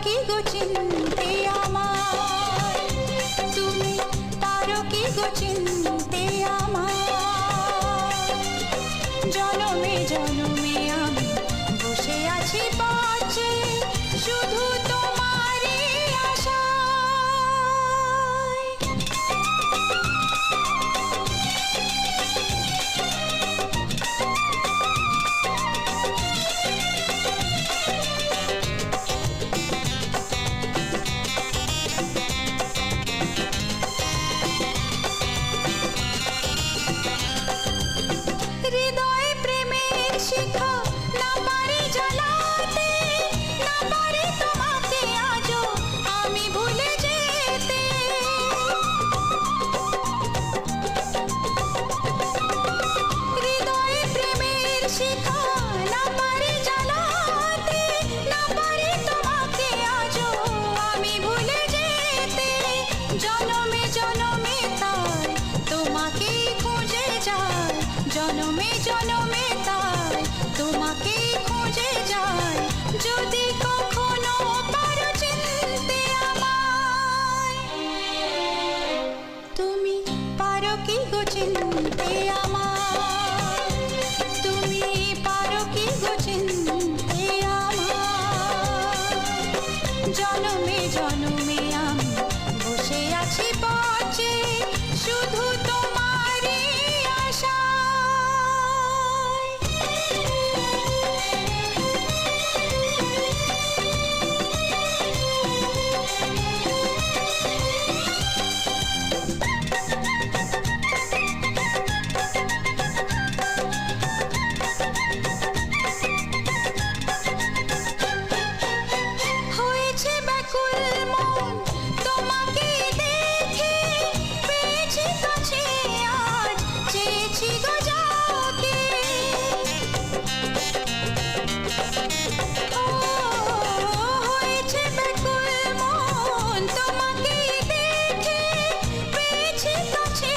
কি গো চিনতে আমায়, তুমি পারো কি গো চিনতে আমায়। জনমে জনমে আমি বসে আছি পথে, শুধু তোমারই আশায়। হৃদয়ে প্রেমের শিখা না পারি জ্বালাতে, না পারি তোমাকে আজও আমি ভুলে যেতে। হৃদয়ে প্রেমের শিখা না পারি জ্বালাতে, না পারি তোমাকে আজও আমি ভুলে যেতে। জনমে জনমে তাই তোমাকে খুঁজে যায়, জনমে জনমে তাই তোমাকে খুঁজে যায়। যদি কখনো পারো চিনতে আমায়, তুমি পারো কি গো চিনতে আমায়, তুমি পারো কি গো চিনতে আমায়। জনমে জনমে আমি বসে আছি পথে, শুধু তোমারই আশায়। হয়েছে ব্যাকুল মন তোমাকে দেখে, পেয়েছি কাছে আজ চেয়েছি গো যাকে। ও হয়েছে ব্যাকুল মন তোমাকে দেখে, পেয়েছি কাছে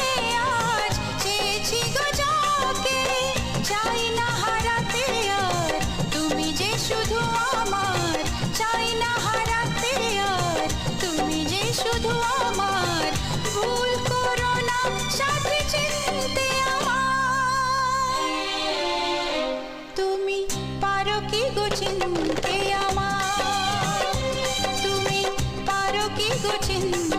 আজ চেয়েছি গো যাকে। চাই না হারাতে আর তুমি যে শুধু আমার, চাই না হারাতে আর তুমি যে শুধু আমার। ভুল করো না সাথে চিনতে আমায়, তুমি পারো কি গো চিনতে আমায়, তুমি পারো কি গো চিনতে